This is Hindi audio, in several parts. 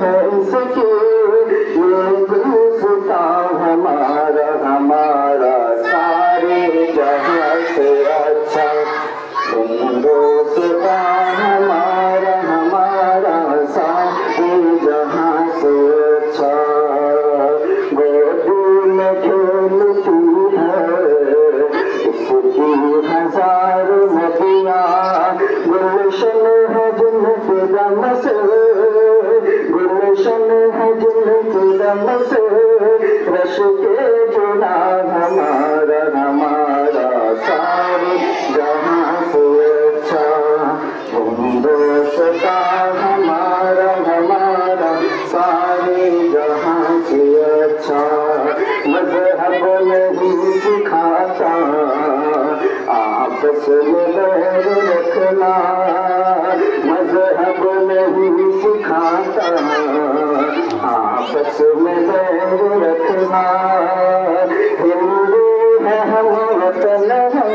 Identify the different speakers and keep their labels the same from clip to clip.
Speaker 1: है इसके, ये गुलस्तां हमारा हमारा सारे जहां से अच्छा। हिंदुस्तां हमारा हमारा सारे जहां से अच्छा। गोदी में खेलती है इसकी हजार नदियाँ, गुलशन है जिनके दम से, गुलशन है जिनके दम से, रश के जुना हमारा हमारा सारे जहां से अच्छा। हिंदुस्तां हमारा हमारा सारे जहां से अच्छा। मजहब नहीं सिखाता आपस में बैर रखना, मजहब नहीं सिखाता आपस में बैर रखना। हिंदू है हम वतन है,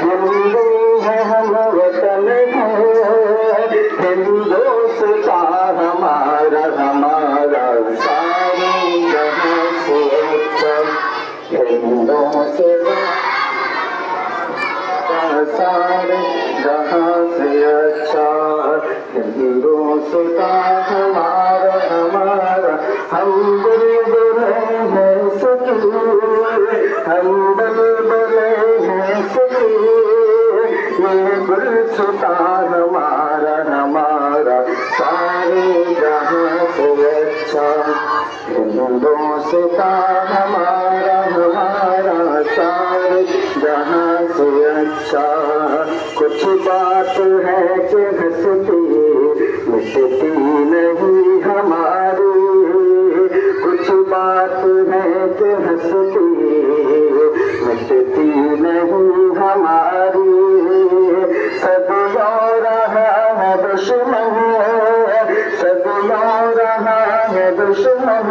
Speaker 1: हिंदू है हम वतन है, हिंदुस्तां हमारा हमारा सारे जहां से अच्छा। हिंदुस्तां सारे जहां से अच्छा। हिंदुस्तां हमारा हमारा, हम बुलबुल हैं सखी, हम बुलबुल हैं सखी, ये गुलस्तां हमारा हमारा सारे जहां से अच्छा। हिंदुस्तां हमारा हमारा सारे जहां से अच्छा। कुछ बात है कि हंसती मिटती नहीं हमारी, कुछ बात है कि हंसती मिटती नहीं हमारी। सदियों रहा है दुश्मन, सदियों रहा है दुश्मन,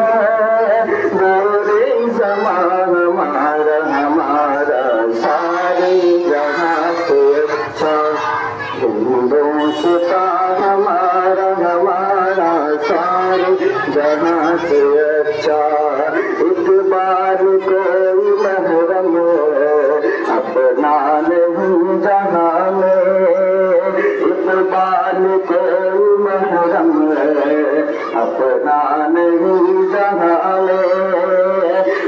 Speaker 1: गोरे ज़मां हमारा हमारा सारे जहां से अच्छा। हिंदुस्तां हमारा हमारा सारे जहां से अच्छा। इकबाल कोई महरम अपना नहीं जहां में, इकबाल कोई महरम अपना नहीं जहां में।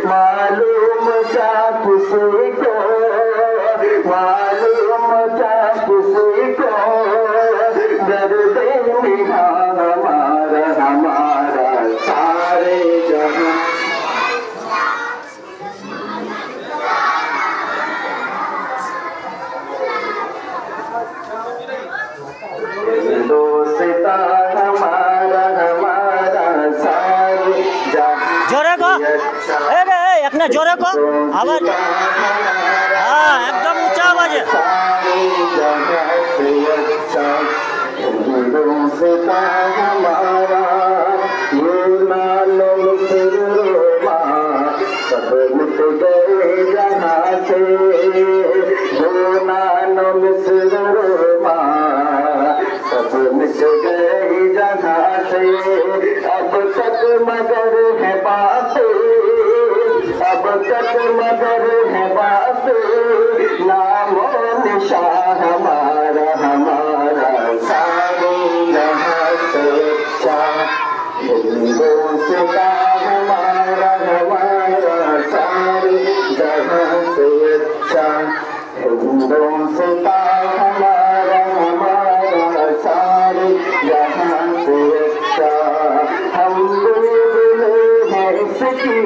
Speaker 1: मालूम क्या किसी को, मालूम क्या किसी को, दर्द निगाह हमारा हमारा सारे जहां। हिंदुस्तां हमारा हमारा सारे जहां।
Speaker 2: जोरे को एक ना जोरे को आवाज, हाँ एकदम ऊंचा आवाज है।
Speaker 1: सारे जहां से अच्छा। हिंदुस्तां हमारा ये मानो मुसलमा सब मिट गए जहां से, वो मानो मुसलमा सब मिट गए जहां से। अब तक मगर है बातें, अब तक मगर है बातें, नामो निशान हमारा हमारा सारे जहां से अच्छा। हिंदुस्तां हमारा हमारा सारे जहां से अच्छा। हिंदुस्तां हमारा हमारा सारे जहां से अच्छा। हम बुलबुल हैं इसकी,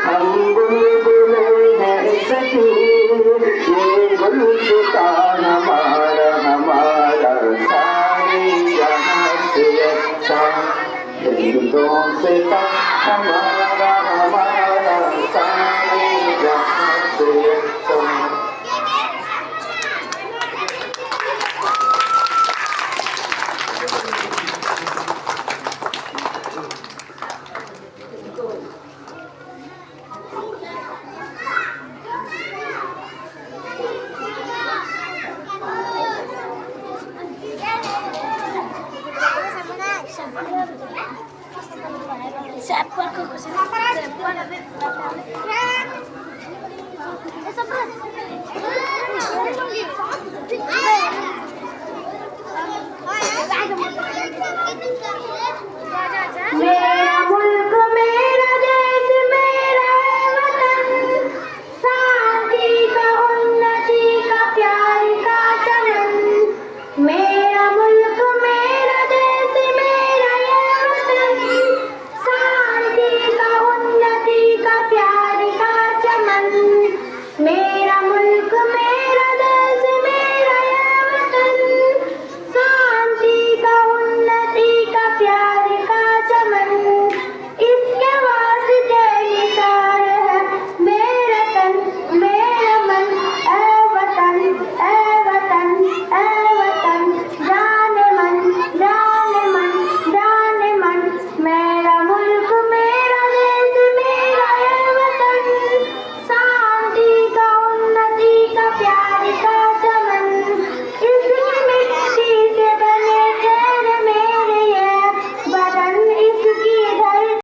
Speaker 1: हम बुलबुल हैं इसकी, ये गुलस्तां हमारा हमारा सारे जहां से अच्छा। हिंदुस्तां हमारा हमारा सारे जहां से अच्छा।
Speaker 3: Sama na, Sepak